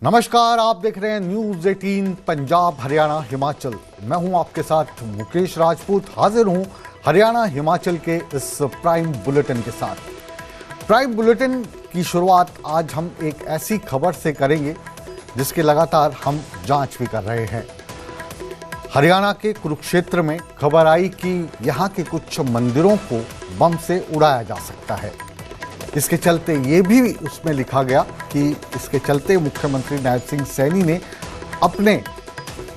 नमस्कार, आप देख रहे हैं न्यूज 18 पंजाब हरियाणा हिमाचल। मैं हूं आपके साथ मुकेश राजपूत, हाजिर हूं हरियाणा हिमाचल के इस प्राइम बुलेटिन के साथ। प्राइम बुलेटिन की शुरुआत आज हम एक ऐसी खबर से करेंगे जिसके लगातार हम जांच भी कर रहे हैं। हरियाणा के कुरुक्षेत्र में खबर आई कि यहां के कुछ मंदिरों को बम से उड़ाया जा सकता है। इसके चलते ये भी उसमें लिखा गया कि इसके चलते मुख्यमंत्री नायब सिंह सैनी ने अपने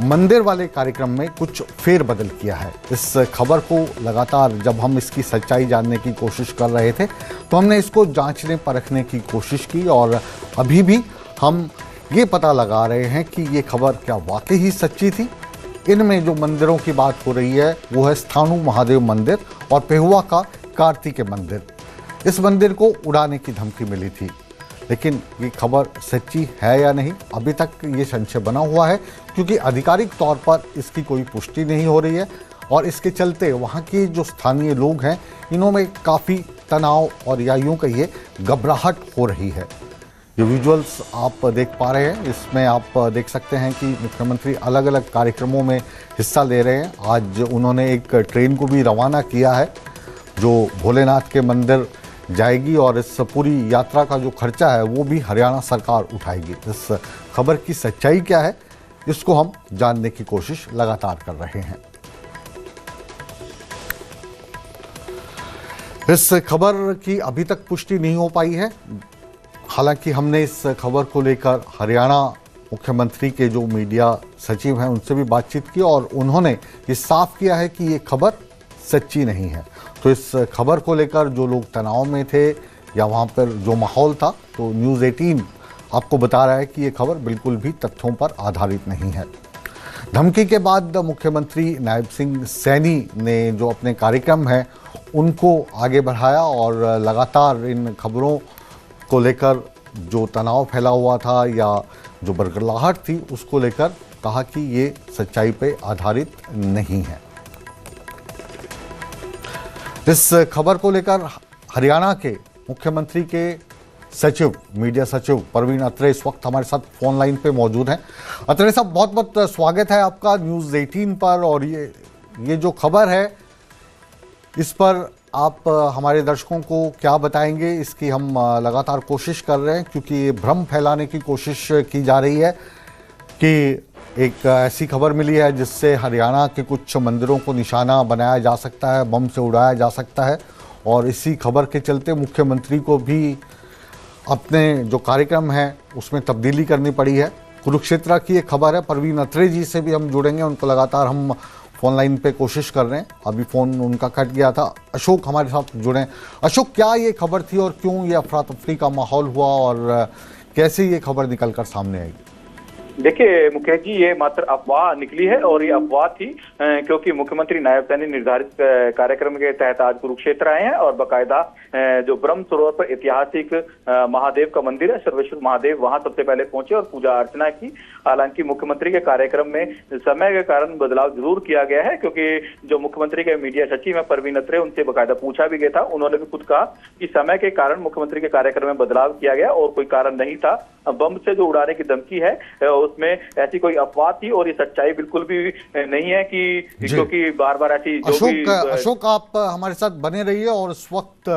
मंदिर वाले कार्यक्रम में कुछ फेरबदल किया है। इस खबर को लगातार जब हम इसकी सच्चाई जानने की कोशिश कर रहे थे तो हमने इसको जांचने परखने की कोशिश की और अभी भी हम ये पता लगा रहे हैं कि ये खबर क्या वाकई ही सच्ची थी। इनमें जो मंदिरों की बात हो रही है वो है स्थाणु महादेव मंदिर और पेहुआ का कार्तिकेय मंदिर। इस मंदिर को उड़ाने की धमकी मिली थी, लेकिन ये खबर सच्ची है या नहीं अभी तक ये संशय बना हुआ है, क्योंकि आधिकारिक तौर पर इसकी कोई पुष्टि नहीं हो रही है और इसके चलते वहाँ के जो स्थानीय लोग हैं इनमें काफ़ी तनाव और या यूँ कहिए घबराहट हो रही है। ये विजुअल्स आप देख पा रहे हैं, इसमें आप देख सकते हैं कि मुख्यमंत्री अलग अलग कार्यक्रमों में हिस्सा ले रहे हैं। आज उन्होंने एक ट्रेन को भी रवाना किया है जो भोलेनाथ के मंदिर जाएगी और इस पूरी यात्रा का जो खर्चा है वो भी हरियाणा सरकार उठाएगी। इस खबर की सच्चाई क्या है इसको हम जानने की कोशिश लगातार कर रहे हैं। इस खबर की अभी तक पुष्टि नहीं हो पाई है। हालांकि हमने इस खबर को लेकर हरियाणा मुख्यमंत्री के जो मीडिया सचिव हैं उनसे भी बातचीत की और उन्होंने ये साफ किया है कि ये खबर सच्ची नहीं है। तो इस खबर को लेकर जो लोग तनाव में थे या वहाँ पर जो माहौल था, तो न्यूज़ 18 आपको बता रहा है कि ये खबर बिल्कुल भी तथ्यों पर आधारित नहीं है। धमकी के बाद मुख्यमंत्री नायब सिंह सैनी ने जो अपने कार्यक्रम है उनको आगे बढ़ाया और लगातार इन खबरों को लेकर जो तनाव फैला हुआ था या जो बरगलाहट थी उसको लेकर कहा कि ये सच्चाई पे आधारित नहीं है। इस खबर को लेकर हरियाणा के मुख्यमंत्री के सचिव, मीडिया सचिव परवीन अत्रे इस वक्त हमारे साथ फोन लाइन पे मौजूद हैं। अत्रे साहब, बहुत बहुत स्वागत है आपका न्यूज़ 18 पर। और ये जो खबर है इस पर आप हमारे दर्शकों को क्या बताएंगे? इसकी हम लगातार कोशिश कर रहे हैं क्योंकि ये भ्रम फैलाने की कोशिश की जा रही है कि एक ऐसी खबर मिली है जिससे हरियाणा के कुछ मंदिरों को निशाना बनाया जा सकता है, बम से उड़ाया जा सकता है और इसी खबर के चलते मुख्यमंत्री को भी अपने जो कार्यक्रम है उसमें तब्दीली करनी पड़ी है। कुरुक्षेत्र की एक खबर है, परवीन अत्रे जी से भी हम जुड़ेंगे, उनको लगातार हम फोन लाइन पे कोशिश कर रहे हैं। अभी फ़ोन उनका कट गया था। अशोक हमारे साथ जुड़े। अशोक, क्या ये खबर थी और क्यों ये अफरा तफरी का माहौल हुआ और कैसे ये खबर निकल कर सामने आई? देखिए मुकेश जी, ये मात्र अफवाह निकली है और ये अफवाह थी क्योंकि मुख्यमंत्री नायब सैनी निर्धारित कार्यक्रम के तहत आज कुरुक्षेत्र आए हैं और बाकायदा जो ब्रह्म सरोवर पर ऐतिहासिक महादेव का मंदिर है, सर्वेश्वर महादेव, वहां सबसे पहले पहुंचे और पूजा अर्चना की। हालांकि मुख्यमंत्री के कार्यक्रम में समय के कारण बदलाव जरूर किया गया है क्योंकि जो मुख्यमंत्री के मीडिया सचिव है परवीन अत्रे, उनसे बाकायदा पूछा भी गया था। उन्होंने भी खुद कहा कि समय के कारण मुख्यमंत्री के कार्यक्रम में बदलाव किया गया और कोई कारण नहीं था। बम से जो उड़ाने की धमकी है उसमें ऐसी कोई अफवाह थी और ये सच्चाई बिल्कुल भी नहीं है कि क्योंकि बार बार ऐसी अशोक, आप हमारे साथ बने रहिए और इस वक्त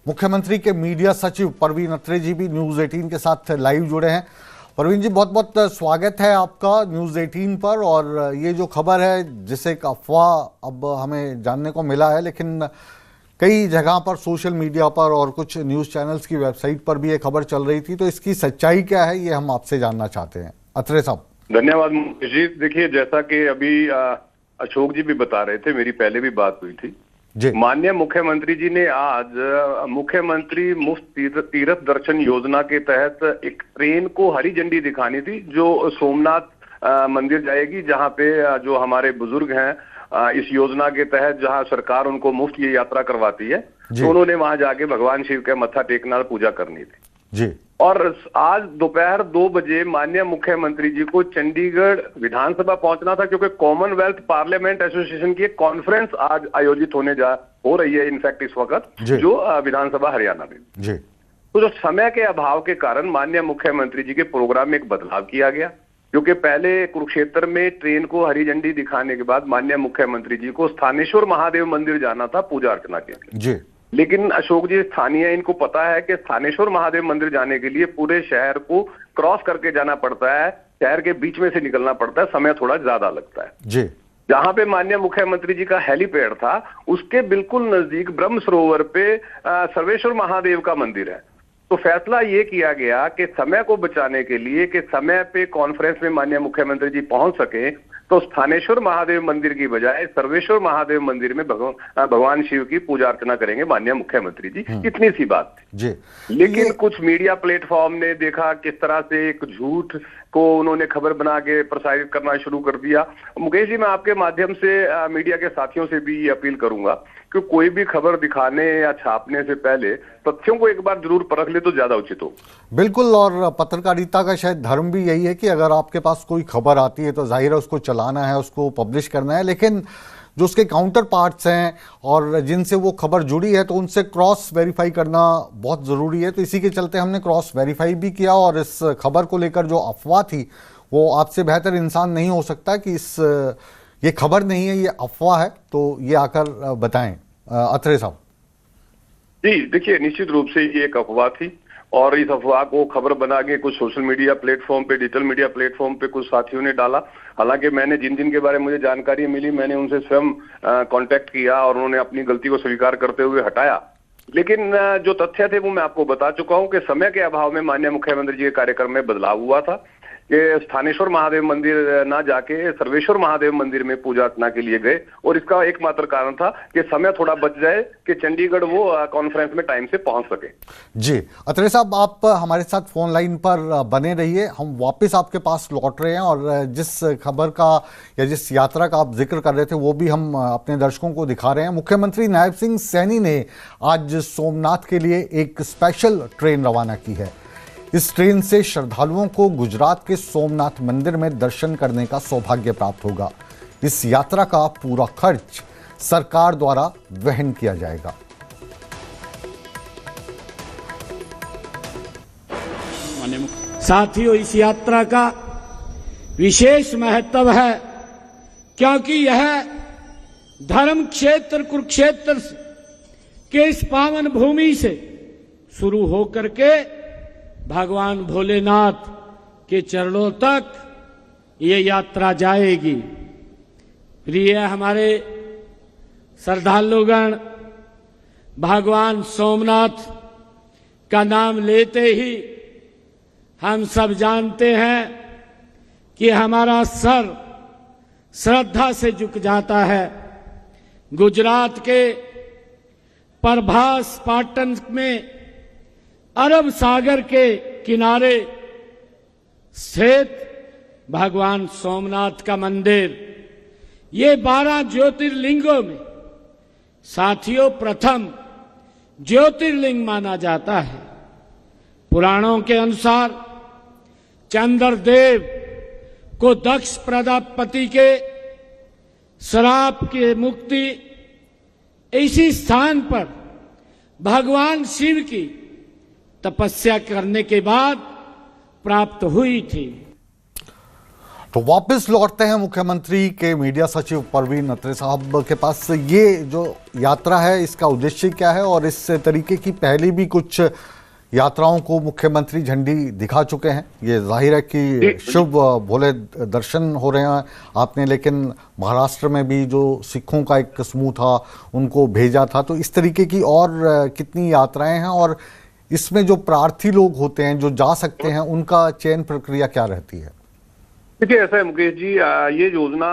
मुख्यमंत्री के मीडिया सचिव परवीन अत्रे जी भी न्यूज़ 18 के साथ लाइव जुड़े हैं। परवीन जी, बहुत बहुत स्वागत है आपका न्यूज़ 18 पर। और ये जो खबर है जिसे एक अफवाह अब हमें जानने को मिला है, लेकिन कई जगह पर सोशल मीडिया पर और कुछ न्यूज़ चैनल्स की वेबसाइट पर भी ये खबर चल रही थी, तो इसकी सच्चाई क्या है ये हम आपसे जानना चाहते हैं। अत्रे साहब। धन्यवाद मुकेश जी। देखिए, जैसा कि अभी अशोक जी भी बता रहे थे, मेरी पहले भी बात हुई थी। माननीय मुख्यमंत्री जी ने आज मुख्यमंत्री मुफ्त तीर्थ दर्शन योजना के तहत एक ट्रेन को हरी झंडी दिखानी थी जो सोमनाथ मंदिर जाएगी, जहां पे जो हमारे बुजुर्ग हैं इस योजना के तहत जहां सरकार उनको मुफ्त ये यात्रा करवाती है, तो उन्होंने वहां जाके भगवान शिव के मत्था टेकना, पूजा करनी थी जी। और आज दोपहर 2 बजे माननीय मुख्यमंत्री जी को चंडीगढ़ विधानसभा पहुंचना था क्योंकि कॉमनवेल्थ पार्लियामेंट एसोसिएशन की एक कॉन्फ्रेंस आज आयोजित हो रही है इनफैक्ट इस वक्त जो विधानसभा हरियाणा में जी। तो जो समय के अभाव के कारण माननीय मुख्यमंत्री जी के प्रोग्राम में एक बदलाव किया गया, क्योंकि पहले कुरुक्षेत्र में ट्रेन को हरी झंडी दिखाने के बाद माननीय मुख्यमंत्री जी को स्थानेश्वर महादेव मंदिर जाना था पूजा अर्चना के लिए जी। लेकिन अशोक जी स्थानीय, इनको पता है कि स्थानेश्वर महादेव मंदिर जाने के लिए पूरे शहर को क्रॉस करके जाना पड़ता है, शहर के बीच में से निकलना पड़ता है, समय थोड़ा ज्यादा लगता है जी। जहां पे माननीय मुख्यमंत्री जी का हेलीपैड था उसके बिल्कुल नजदीक ब्रह्म सरोवर पे सर्वेश्वर महादेव का मंदिर है। तो फैसला ये किया गया कि समय को बचाने के लिए कि समय पे कॉन्फ्रेंस में माननीय मुख्यमंत्री जी पहुंच सके, तो स्थानेश्वर महादेव मंदिर की बजाय सर्वेश्वर महादेव मंदिर में भगवान शिव की पूजा अर्चना करेंगे माननीय मुख्यमंत्री जी। इतनी सी बात जी। लेकिन कुछ मीडिया प्लेटफॉर्म ने देखा किस तरह से एक झूठ को उन्होंने खबर बना के प्रसारित करना शुरू कर दिया। मुकेश जी, मैं आपके माध्यम से मीडिया के साथियों से भी ये अपील करूंगा कि कोई भी खबर दिखाने या छापने से पहले तथ्यों को एक बार जरूर परख ले तो ज्यादा उचित हो। बिल्कुल, और पत्रकारिता का शायद धर्म भी यही है कि अगर आपके पास कोई खबर आती है तो जाहिर है उसको चलाना है, उसको पब्लिश करना है, लेकिन जो उसके काउंटर पार्ट्स हैं और जिनसे वो खबर जुड़ी है तो उनसे क्रॉस वेरीफाई करना बहुत ज़रूरी है। तो इसी के चलते हमने क्रॉस वेरीफाई भी किया और इस खबर को लेकर जो अफवाह थी, वो आपसे बेहतर इंसान नहीं हो सकता कि ये खबर नहीं है, ये अफवाह है, तो ये आकर बताएं अत्रे साहब। जी देखिए, निश्चित रूप से ये एक अफवाह थी और इस अफवाह को खबर बना के कुछ सोशल मीडिया प्लेटफॉर्म पे, डिजिटल मीडिया प्लेटफॉर्म पे कुछ साथियों ने डाला। हालांकि मैंने जिन जिन के बारे में मुझे जानकारी मिली, मैंने उनसे स्वयं कांटेक्ट किया और उन्होंने अपनी गलती को स्वीकार करते हुए हटाया। लेकिन जो तथ्य थे वो मैं आपको बता चुका हूं कि समय के अभाव में माननीय मुख्यमंत्री जी के कार्यक्रम में बदलाव हुआ था कि स्थानेश्वर महादेव मंदिर ना जाके सर्वेश्वर महादेव मंदिर में पूजा अर्चना के लिए गए और इसका एकमात्र कारण था कि समय थोड़ा बच जाए कि चंडीगढ़ वो कॉन्फ्रेंस में टाइम से पहुंच सके। जी अत्रे साहब, आप हमारे साथ फोन लाइन पर बने रहिए, हम वापस आपके पास लौट रहे हैं और जिस खबर का या जिस यात्रा का आप जिक्र कर रहे थे वो भी हम अपने दर्शकों को दिखा रहे हैं। मुख्यमंत्री नायब सिंह सैनी ने आज सोमनाथ के लिए एक स्पेशल ट्रेन रवाना की है। इस ट्रेन से श्रद्धालुओं को गुजरात के सोमनाथ मंदिर में दर्शन करने का सौभाग्य प्राप्त होगा। इस यात्रा का पूरा खर्च सरकार द्वारा वहन किया जाएगा। साथियों, इस यात्रा का विशेष महत्व है क्योंकि यह धर्म क्षेत्र कुरुक्षेत्र के इस पावन भूमि से शुरू होकर के भगवान भोलेनाथ के चरणों तक ये यात्रा जाएगी। प्रिय हमारे श्रद्धालुगण, भगवान सोमनाथ का नाम लेते ही हम सब जानते हैं कि हमारा सर श्रद्धा से झुक जाता है। गुजरात के प्रभास पाटन में अरब सागर के किनारे स्थित भगवान सोमनाथ का मंदिर, ये 12 ज्योतिर्लिंगों में साथियों प्रथम ज्योतिर्लिंग माना जाता है। पुराणों के अनुसार चंद्रदेव को दक्ष प्रजापति के श्राप की मुक्ति इसी स्थान पर भगवान शिव की तपस्या करने के बाद प्राप्त हुई थी। तो वापस लौटते हैं मुख्यमंत्री के मीडिया सचिव परवीन अत्रे साहब के पास। ये जो यात्रा है इसका उद्देश्य क्या है और इस तरीके की पहले भी कुछ यात्राओं को मुख्यमंत्री झंडी दिखा चुके हैं। ये जाहिर है कि शुभ भोले दर्शन हो रहे हैं आपने, लेकिन महाराष्ट्र में भी जो सिखों का एक समूह था उनको भेजा था। तो इस तरीके की और कितनी यात्राएं हैं और इसमें जो प्रार्थी लोग होते हैं जो जा सकते हैं उनका चयन प्रक्रिया क्या रहती है? देखिए ऐसा है मुकेश जी, ये योजना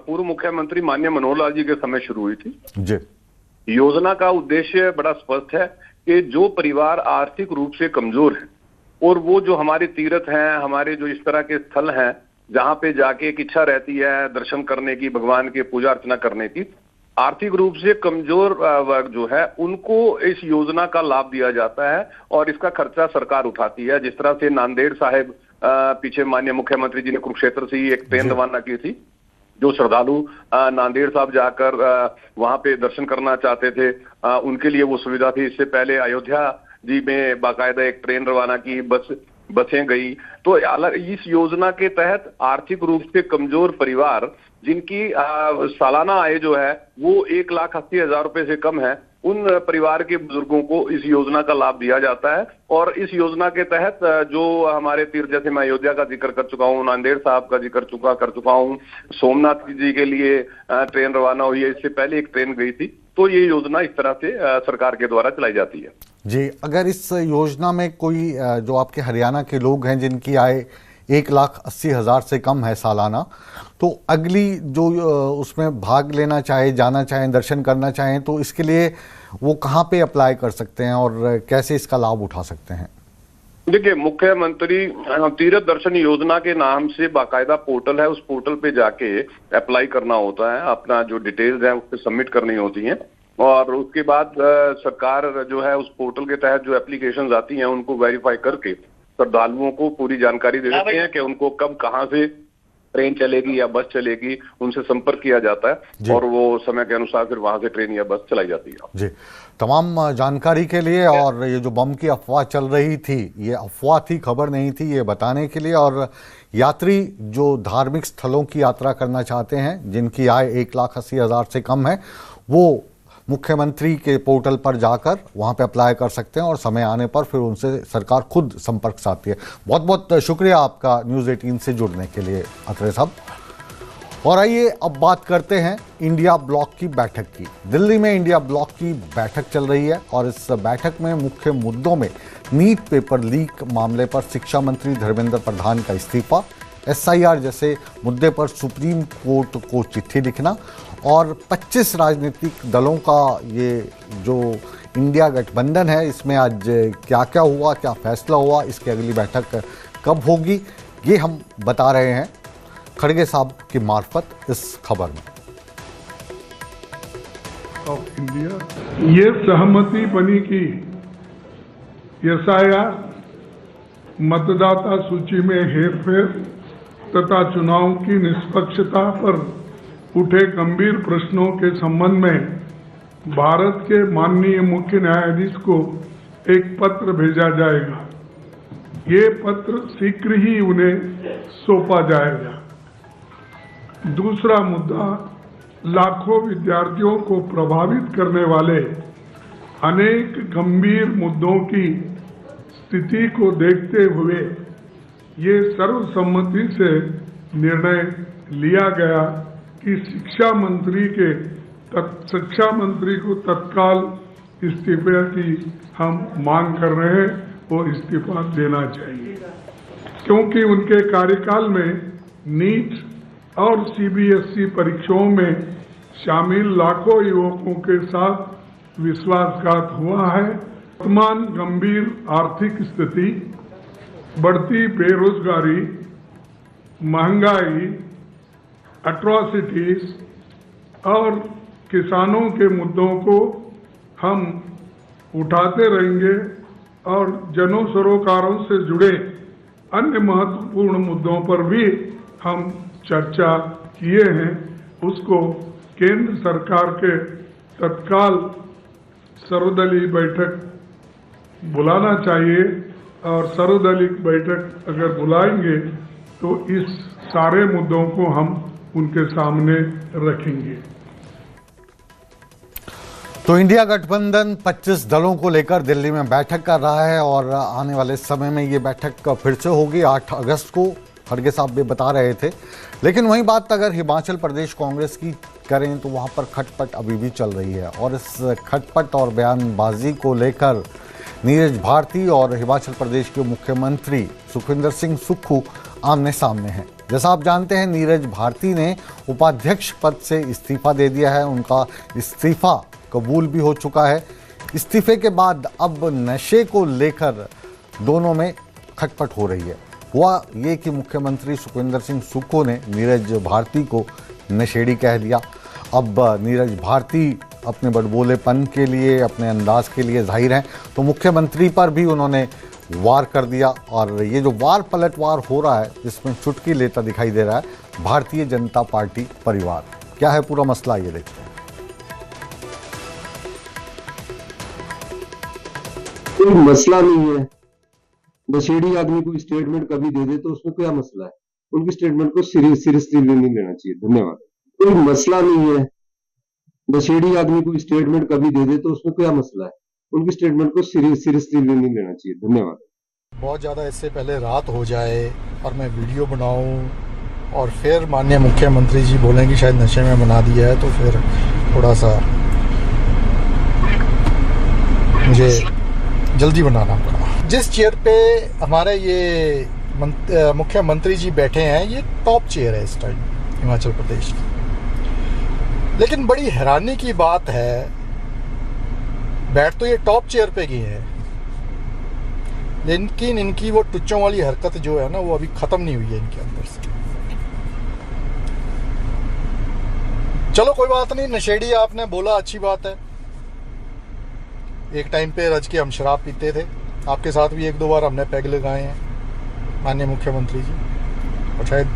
पूर्व मुख्यमंत्री माननीय मनोहर लाल जी के समय शुरू हुई थी जी। योजना का उद्देश्य बड़ा स्पष्ट है कि जो परिवार आर्थिक रूप से कमजोर है और वो जो हमारे तीर्थ हैं, हमारे जो इस तरह के स्थल हैं जहां पे जाके एक इच्छा रहती है दर्शन करने की, भगवान की पूजा अर्चना करने की, आर्थिक रूप से कमजोर वर्ग जो है उनको इस योजना का लाभ दिया जाता है और इसका खर्चा सरकार उठाती है। जिस तरह से नांदेड़ साहिब पीछे माननीय मुख्यमंत्री जी ने कुरुक्षेत्र से ही एक ट्रेन रवाना की थी, जो श्रद्धालु नांदेड़ साहब जाकर वहां पे दर्शन करना चाहते थे उनके लिए वो सुविधा थी। इससे पहले अयोध्या जी में बाकायदा एक ट्रेन रवाना की, बसें गई। तो इस योजना के तहत आर्थिक रूप से कमजोर परिवार जिनकी सालाना आय जो है वो 1,80,000 रुपए से कम है, उन परिवार के बुजुर्गों को इस योजना का लाभ दिया जाता है। और इस योजना के तहत जो हमारे तीर्थ, जैसे मैं अयोध्या का जिक्र कर चुका हूँ, नांदेड़ साहब का जिक्र कर चुका हूँ, सोमनाथ जी के लिए ट्रेन रवाना हुई है, इससे पहले एक ट्रेन गई थी। तो ये योजना इस तरह से सरकार के द्वारा चलाई जाती है। जी, अगर इस योजना में कोई जो आपके हरियाणा के लोग हैं जिनकी आय 1,80,000 से कम है सालाना, तो अगली जो उसमें भाग लेना चाहे, जाना चाहें, दर्शन करना चाहें, तो इसके लिए वो कहाँ पे अप्लाई कर सकते हैं और कैसे इसका लाभ उठा सकते हैं? देखिए, मुख्यमंत्री तीर्थ दर्शन योजना के नाम से बाकायदा पोर्टल है, उस पोर्टल पे जाके अप्लाई करना होता है, अपना जो डिटेल्स है उस पर सबमिट करनी होती हैं। और उसके बाद सरकार जो है उस पोर्टल के तहत जो एप्लीकेशंस आती हैं उनको वेरीफाई करके श्रद्धालुओं को पूरी जानकारी दे देते हैं कि उनको कब, कहाँ से ट्रेन चलेगी या बस चलेगी, उनसे संपर्क किया जाता है और वो समय के अनुसार फिर वहां से ट्रेन या बस चलाई जाती है। जी, तमाम जानकारी के लिए। और ये जो बम की अफवाह चल रही थी, ये अफवाह थी, खबर नहीं थी, ये बताने के लिए। और यात्री जो धार्मिक स्थलों की यात्रा करना चाहते हैं, जिनकी आय 1,80,000 से कम है, वो मुख्यमंत्री के पोर्टल पर जाकर वहां पे अप्लाई कर सकते हैं और समय आने पर फिर उनसे सरकार खुद संपर्क साधती है। बहुत बहुत शुक्रिया आपका न्यूज़ 18 से जुड़ने के लिए अत्रे साहब। और आइए अब बात करते हैं इंडिया ब्लॉक की बैठक की। दिल्ली में इंडिया ब्लॉक की बैठक चल रही है और इस बैठक में मुख्य मुद्दों में नीट पेपर लीक मामले पर शिक्षा मंत्री धर्मेंद्र प्रधान का इस्तीफा, SIR जैसे मुद्दे पर सुप्रीम कोर्ट को चिट्ठी लिखना और 25 राजनीतिक दलों का ये जो इंडिया गठबंधन है, इसमें आज क्या क्या हुआ, क्या फैसला हुआ, इसकी अगली बैठक कब होगी, ये हम बता रहे हैं खड़गे साहब की मार्फत इस खबर में। ऑफ इंडिया ये सहमति बनी कि SIR मतदाता सूची में हेरफेर तथा चुनाव की निष्पक्षता पर उठे गंभीर प्रश्नों के संबंध में भारत के माननीय मुख्य न्यायाधीश को एक पत्र भेजा जाएगा। ये पत्र शीघ्र ही उन्हें सौंपा जाएगा। दूसरा मुद्दा, लाखों विद्यार्थियों को प्रभावित करने वाले अनेक गंभीर मुद्दों की स्थिति को देखते हुए ये सर्वसम्मति से निर्णय लिया गया कि शिक्षा मंत्री को तत्काल इस्तीफे की हम मांग कर रहे हैं, वो इस्तीफा देना चाहिए, क्योंकि उनके कार्यकाल में नीट और CBSE परीक्षाओं में शामिल लाखों युवकों के साथ विश्वासघात हुआ है। वर्तमान गंभीर आर्थिक स्थिति, बढ़ती बेरोजगारी, महंगाई, एट्रॉसिटीज और किसानों के मुद्दों को हम उठाते रहेंगे और जन सरोकारों से जुड़े अन्य महत्वपूर्ण मुद्दों पर भी हम चर्चा किए हैं। उसको केंद्र सरकार के तत्काल सर्वदलीय बैठक बुलाना चाहिए और सर्वदलीय बैठक अगर बुलाएंगे तो इस सारे मुद्दों को हम उनके सामने रखेंगे। तो इंडिया गठबंधन 25 दलों को लेकर दिल्ली में बैठक कर रहा है और आने वाले समय में ये बैठक फिर से होगी 8 अगस्त को, खड़गे साहब भी बता रहे थे। लेकिन वहीं बात अगर हिमाचल प्रदेश कांग्रेस की करें तो वहां पर खटपट अभी भी चल रही है और इस खटपट और बयानबाजी को लेकर नीरज भारती और हिमाचल प्रदेश के मुख्यमंत्री सुखविंदर सिंह सुक्खू आमने सामने हैं। जैसा आप जानते हैं, नीरज भारती ने उपाध्यक्ष पद से इस्तीफा दे दिया है, उनका इस्तीफा कबूल भी हो चुका है। इस्तीफे के बाद अब नशे को लेकर दोनों में खटपट हो रही है। हुआ ये कि मुख्यमंत्री सुखविंदर सिंह सुक्खू ने नीरज भारती को नशेड़ी कह दिया। अब नीरज भारती अपने बड़बोलेपन के लिए, अपने अंदाज के लिए जाहिर हैं, तो मुख्यमंत्री पर भी उन्होंने वार कर दिया। और ये जो वार पलटवार हो रहा है, इसमें चुटकी लेता दिखाई दे रहा है भारतीय जनता पार्टी परिवार। क्या है पूरा मसला, ये देखते हैं। कोई मसला नहीं है। नशेड़ी आदमी कोई स्टेटमेंट कभी दे दे तो उसमें क्या मसला है? उनकी स्टेटमेंट को सीरियसली नहीं लेना चाहिए। धन्यवाद। कोई मसला नहीं है। नशेड़ी आदमी कोई स्टेटमेंट कभी दे दे तो उसमें क्या मसला है? उनकी स्टेटमेंट को सीरियसली नहीं लेना चाहिए। धन्यवाद। बहुत ज़्यादा इससे पहले रात हो जाए और मैं वीडियो बनाऊं और फिर माननीय मुख्यमंत्री जी बोलें कि शायद नशे में बना दिया है, तो फिर थोड़ा सा मुझे जल्दी बनाना पड़ा। जिस चेयर पे हमारे ये मुख्यमंत्री जी बैठे हैं, ये टॉप चेयर है इस टाइम हिमाचल प्रदेश की। लेकिन बड़ी हैरानी की बात है, बैठ तो ये टॉप चेयर पे गए हैं, लेकिन इनकी वो टुच्चों वाली हरकत जो है ना, वो अभी खत्म नहीं हुई है इनके अंदर से। चलो कोई बात नहीं, नशेड़ी आपने बोला, अच्छी बात है। एक टाइम पे रज के हम शराब पीते थे, आपके साथ भी एक दो बार हमने पैग लगाए हैं माननीय मुख्यमंत्री जी, और शायद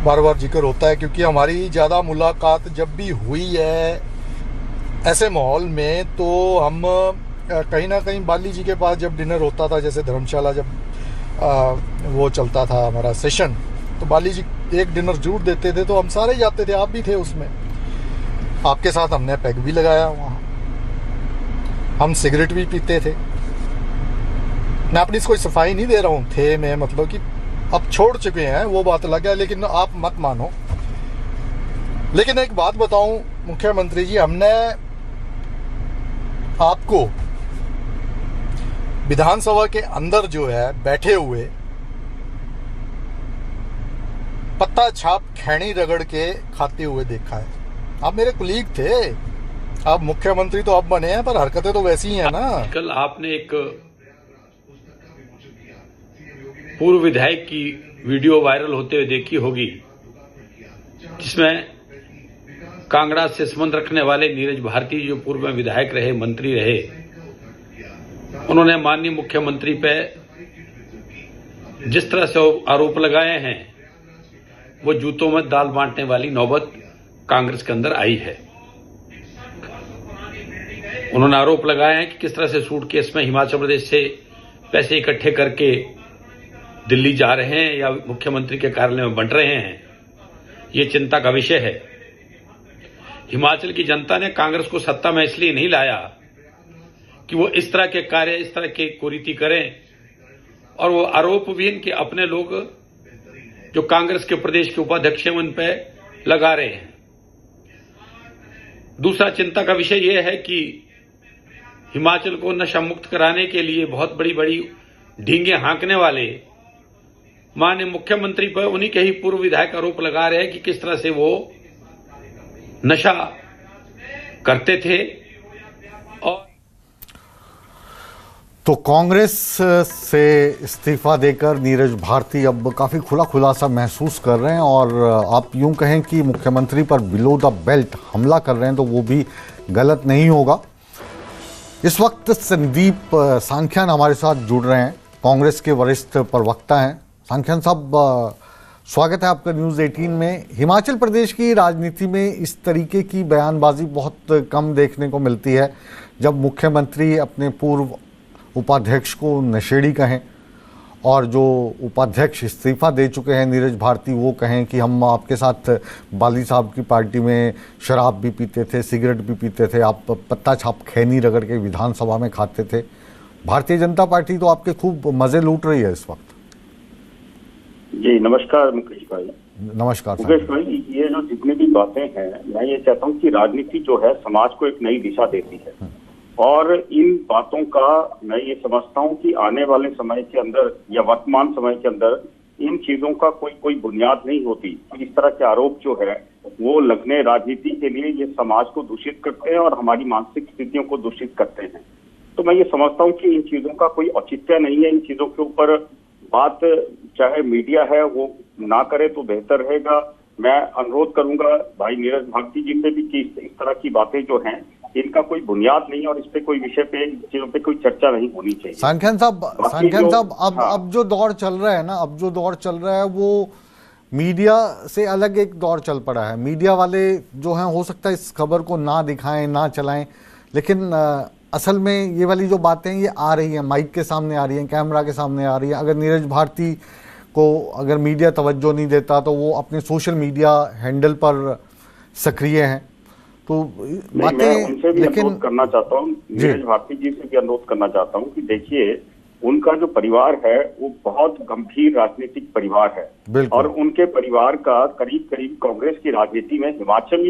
बार बार जिक्र होता है क्योंकि हमारी ज़्यादा मुलाकात जब भी हुई है ऐसे माहौल में, तो हम कहीं ना कहीं बाली जी के पास जब डिनर होता था, जैसे धर्मशाला जब वो चलता था हमारा सेशन, तो बाली जी एक डिनर जरूर देते थे, तो हम सारे जाते थे, आप भी थे उसमें। आपके साथ हमने पैग भी लगाया वहाँ, हम सिगरेट भी पीते थे। मैं अपनी कोई सफाई नहीं दे रहा हूँ, थे मैं मतलब कि अब छोड़ चुके हैं, वो बात अलग है, लेकिन आप मत मानो। लेकिन एक बात बताऊं मुख्यमंत्री जी, हमने आपको विधानसभा के अंदर जो है बैठे हुए पत्ता छाप खैनी रगड़ के खाते हुए देखा है। आप मेरे कुलीग थे, आप मुख्यमंत्री तो अब बने हैं, पर हरकतें तो वैसी ही हैं ना। कल आपने एक पूर्व विधायक की वीडियो वायरल होते हुए देखी होगी, जिसमें कांगड़ा से संबंध रखने वाले नीरज भारती, जो पूर्व में विधायक रहे, मंत्री रहे, उन्होंने माननीय मुख्यमंत्री पे जिस तरह से आरोप लगाए हैं, वो जूतों में दाल बांटने वाली नौबत कांग्रेस के अंदर आई है। उन्होंने आरोप लगाए हैं कि किस तरह से सूटकेस में हिमाचल प्रदेश से पैसे इकट्ठे करके दिल्ली जा रहे हैं या मुख्यमंत्री के कार्यालय में बंट रहे हैं। ये चिंता का विषय है। हिमाचल की जनता ने कांग्रेस को सत्ता में इसलिए नहीं लाया कि वो इस तरह के कार्य, इस तरह की कुरीति करें, और वो आरोप भी इनके अपने लोग जो कांग्रेस के प्रदेश के उपाध्यक्ष हैं उन पे लगा रहे हैं। दूसरा चिंता का विषय यह है कि हिमाचल को नशा मुक्त कराने के लिए बहुत बड़ी बड़ी ढींगे हाँकने वाले माननीय मुख्यमंत्री पर उन्हीं के ही पूर्व विधायक आरोप लगा रहे हैं कि किस तरह से वो नशा करते थे। और तो कांग्रेस से इस्तीफा देकर नीरज भारती अब काफ़ी खुला खुलासा महसूस कर रहे हैं, और आप यूं कहें कि मुख्यमंत्री पर बिलो द बेल्ट हमला कर रहे हैं, तो वो भी गलत नहीं होगा। इस वक्त संदीप सांख्यान हमारे साथ जुड़ रहे हैं, कांग्रेस के वरिष्ठ प्रवक्ता हैं। सांख्यान साहब, स्वागत है आपका न्यूज़ 18 में। हिमाचल प्रदेश की राजनीति में इस तरीके की बयानबाजी बहुत कम देखने को मिलती है, जब मुख्यमंत्री अपने पूर्व उपाध्यक्ष को नशेड़ी कहें, और जो उपाध्यक्ष इस्तीफा दे चुके हैं नीरज भारती, वो कहें कि हम आपके साथ बाली साहब की पार्टी में शराब भी पीते थे, सिगरेट भी पीते थे, आप पत्ता छाप खैनी रगड़ के विधानसभा में खाते थे। भारतीय जनता पार्टी तो आपके खूब मजे लूट रही है इस वक्त। जी नमस्कार मुकेश भाई। नमस्कार मुकेश भाई, ये जो जितनी भी बातें हैं, मैं ये चाहता हूँ कि राजनीति जो है समाज को एक नई दिशा देती है, और इन बातों का मैं ये समझता हूँ कि आने वाले समय के अंदर या वर्तमान समय के अंदर इन चीजों का कोई बुनियाद नहीं होती। इस तरह के आरोप जो है वो लगने राजनीति के लिए ये समाज को दूषित करते हैं और हमारी मानसिक स्थितियों को दूषित करते हैं। तो मैं ये समझता हूँ कि इन चीजों का कोई औचित्य नहीं है। इन चीजों के ऊपर बात चाहे मीडिया है वो ना करे तो बेहतर रहेगा। मैं अनुरोध करूंगा भाई नीरज भारती जी से भी कि इस तरह की बातें जो हैं इनका कोई बुनियाद नहीं है और इस पे कोई विषय पे चीजों पे कोई चर्चा नहीं होनी चाहिए। सांख्यान साहब अब जो दौर चल रहा है ना, अब जो दौर चल रहा है वो मीडिया से अलग एक दौर चल पड़ा है। मीडिया वाले जो हैं हो सकता है इस खबर को ना दिखाएं, ना चलाएं, लेकिन असल में ये वाली जो बातें ये आ रही हैं, माइक के सामने आ रही हैं, कैमरा के सामने आ रही हैं, अगर नीरज भारती को अगर मीडिया तवज्जो नहीं देता तो वो अपने सोशल मीडिया हैंडल पर सक्रिय हैं, तो बातें, मैं उनसे भी अनुरोध करना चाहता हूँ, नीरज भारती जी से भी अनुरोध करना चाहता हूँ कि देखिए उनका जो परिवार है वो बहुत गंभीर राजनीतिक परिवार है और उनके परिवार का करीब करीब कांग्रेस की राजनीति में, हिमाचल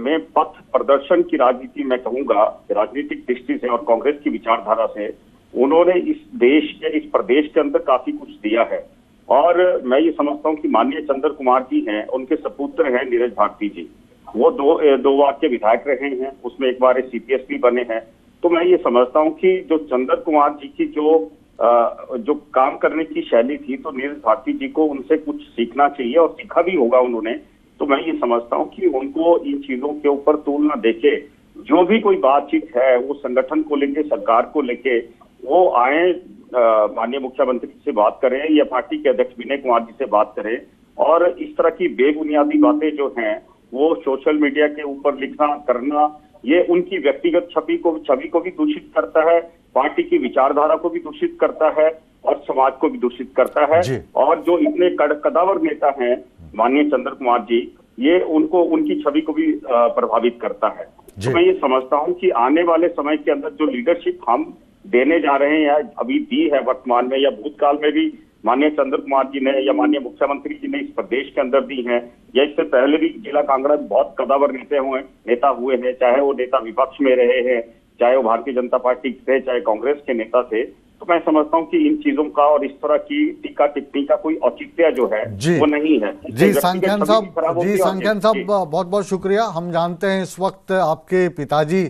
में पथ प्रदर्शन की राजनीति मैं कहूंगा राजनीतिक दृष्टि से और कांग्रेस की विचारधारा से उन्होंने इस देश के, इस प्रदेश के अंदर काफी कुछ दिया है। और मैं ये समझता हूँ कि माननीय चंद्र कुमार जी हैं, उनके सपुत्र हैं नीरज भारती जी, वो दो बार के विधायक रहे हैं, उसमें एक बार सीपीएस भी बने हैं। तो मैं ये समझता हूँ कि जो चंद्र कुमार जी की जो काम करने की शैली थी, तो नीरज भारती जी को उनसे कुछ सीखना चाहिए और सीखा भी होगा उन्होंने। तो मैं ये समझता हूँ कि उनको इन चीजों के ऊपर तूल ना देके, जो भी कोई बातचीत है वो संगठन को लेके, सरकार को लेके वो आए, माननीय मुख्यमंत्री से बात करें या पार्टी के अध्यक्ष विनय कुमार जी से बात करें, और इस तरह की बेबुनियादी बातें जो हैं वो सोशल मीडिया के ऊपर लिखना करना, ये उनकी व्यक्तिगत छवि को भी दूषित करता है, पार्टी की विचारधारा को भी दूषित करता है और समाज को भी दूषित करता है। और जो इतने कदावर नेता हैं माननीय चंद्र कुमार जी, ये उनकी छवि को भी प्रभावित करता है। तो मैं ये समझता हूँ कि आने वाले समय के अंदर जो लीडरशिप हम देने जा रहे हैं, अभी दी है वर्तमान में या भूतकाल में भी माननीय चंद्र कुमार जी ने या माननीय मुख्यमंत्री जी ने इस प्रदेश के अंदर दी है, या इससे पहले भी जिला कांगड़ा में बहुत कदावर नेता हुए हैं, चाहे वो नेता विपक्ष में रहे हैं, चाहे वो भारतीय जनता पार्टी से, चाहे कांग्रेस के नेता थे। तो मैं समझता हूँ कि इन चीजों का और इस तरह की टीका टिप्पणी का कोई औचित्य जो है वो नहीं है। जी सांख्यान साहब बहुत बहुत शुक्रिया। हम जानते हैं इस वक्त आपके पिताजी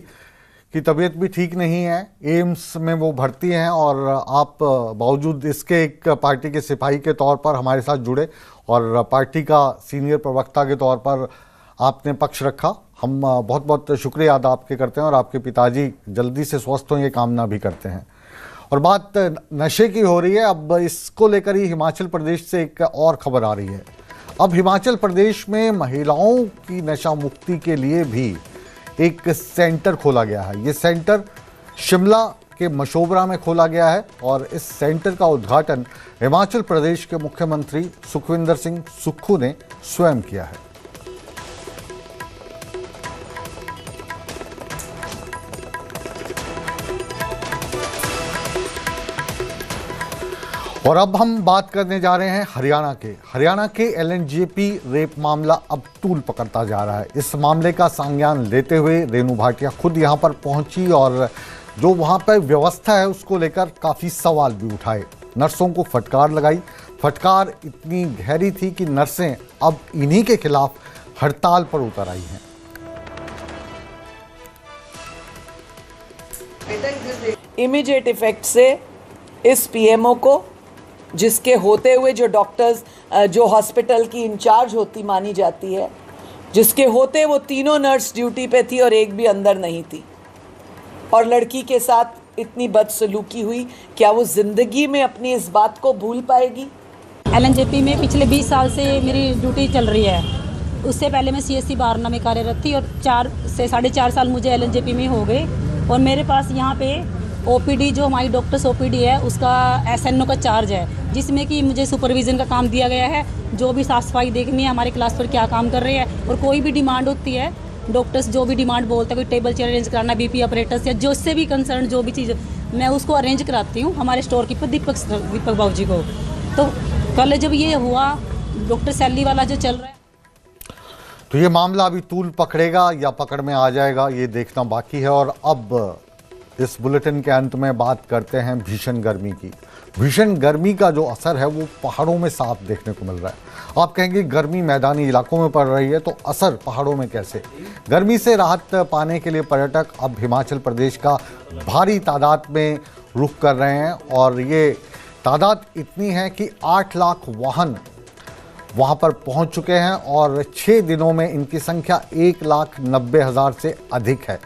की तबीयत भी ठीक नहीं है, एम्स में वो भर्ती हैं, और आप बावजूद इसके एक पार्टी के सिपाही के तौर पर हमारे साथ जुड़े और पार्टी का सीनियर प्रवक्ता के तौर पर आपने पक्ष रखा। हम बहुत बहुत शुक्रिया अदा आपके करते हैं और आपके पिताजी जल्दी से स्वस्थ हों ये कामना भी करते हैं। और बात नशे की हो रही है, अब इसको लेकर ही हिमाचल प्रदेश से एक और खबर आ रही है। अब हिमाचल प्रदेश में महिलाओं की नशा मुक्ति के लिए भी एक सेंटर खोला गया है। ये सेंटर शिमला के मशोबरा में खोला गया है और इस सेंटर का उद्घाटन हिमाचल प्रदेश के मुख्यमंत्री सुखविंदर सिंह सुक्खू ने स्वयं किया है। और अब हम बात करने जा रहे हैं हरियाणा के एलएनजेपी रेप मामला अब तूल पकड़ता जा रहा है। इस मामले का संज्ञान लेते हुए रेणु भाटिया खुद यहां पर पहुंची और जो वहां पर व्यवस्था है उसको लेकर काफ़ी सवाल भी उठाए। नर्सों को फटकार लगाई। फटकार इतनी गहरी थी कि नर्सें अब इन्हीं के खिलाफ हड़ताल पर उतर आई हैं। इमीडिएट इफेक्ट से इस पीएमओ को, जिसके होते हुए जो डॉक्टर्स जो हॉस्पिटल की इंचार्ज होती मानी जाती है, जिसके होते वो तीनों नर्स ड्यूटी पे थी और एक भी अंदर नहीं थी, और लड़की के साथ इतनी बदसलूकी हुई, क्या वो जिंदगी में अपनी इस बात को भूल पाएगी? एलएनजेपी में पिछले 20 साल से मेरी ड्यूटी चल रही है। उससे पहले मैं सीएससी बारना में कार्यरत थी और 4 से 4.5 साल मुझे एलएनजेपी में हो गए। और मेरे पास यहाँ पे ओपीडी, जो हमारी डॉक्टर्स ओपीडी है, उसका एसएनओ का चार्ज है, जिसमें कि मुझे सुपरविज़न का काम दिया गया है। जो भी साफ सफाई देखनी है, हमारे क्लास पर क्या काम कर रहे हैं, और कोई भी डिमांड होती है, डॉक्टर्स जो भी डिमांड बोलते हैं, कोई टेबल चेयर अरेंज कराना, बीपी ऑपरेटर्स या जो से भी कंसर्न जो भी चीज़, मैं उसको अरेंज कराती हूँ हमारे स्टोर कीपर दीपक बाबू जी को। तो कल जब ये हुआ, डॉक्टर सैली वाला जो चल रहा है, तो ये मामला अभी तूल पकड़ेगा या पकड़ में आ जाएगा, ये देखना बाकी है। और अब इस बुलेटिन के अंत में बात करते हैं भीषण गर्मी की। भीषण गर्मी का जो असर है वो पहाड़ों में साफ देखने को मिल रहा है। आप कहेंगे गर्मी मैदानी इलाकों में पड़ रही है, तो असर पहाड़ों में कैसे? गर्मी से राहत पाने के लिए पर्यटक अब हिमाचल प्रदेश का भारी तादाद में रुख कर रहे हैं, और ये तादाद इतनी है कि 8 लाख वाहन वहाँ पर पहुँच चुके हैं और 6 दिनों में इनकी संख्या 1,90,000 से अधिक है।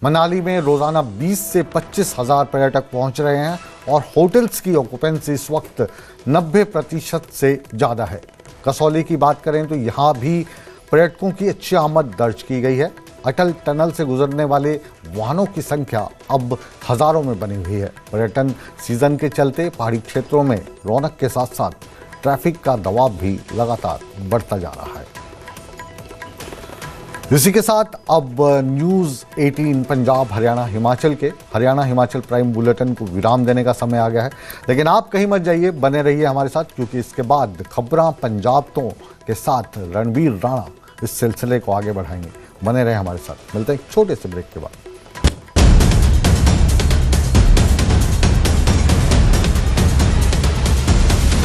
मनाली में रोज़ाना 20 से 25 हज़ार पर्यटक पहुंच रहे हैं और होटल्स की ऑक्यूपेंसी इस वक्त 90% से ज़्यादा है। कसौली की बात करें तो यहाँ भी पर्यटकों की अच्छी आमद दर्ज की गई है। अटल टनल से गुजरने वाले वाहनों की संख्या अब हजारों में बनी हुई है। पर्यटन सीजन के चलते पहाड़ी क्षेत्रों में रौनक के साथ साथ ट्रैफिक का दबाव भी लगातार बढ़ता जा रहा है। इसी के साथ अब न्यूज़ 18 पंजाब हरियाणा हिमाचल के हरियाणा हिमाचल प्राइम बुलेटिन को विराम देने का समय आ गया है, लेकिन आप कहीं मत जाइए, बने रहिए हमारे साथ, क्योंकि इसके बाद खबरां पंजाब तो के साथ रणवीर राणा इस सिलसिले को आगे बढ़ाएंगे। बने रहे हमारे साथ, मिलते हैं एक छोटे से ब्रेक के बाद।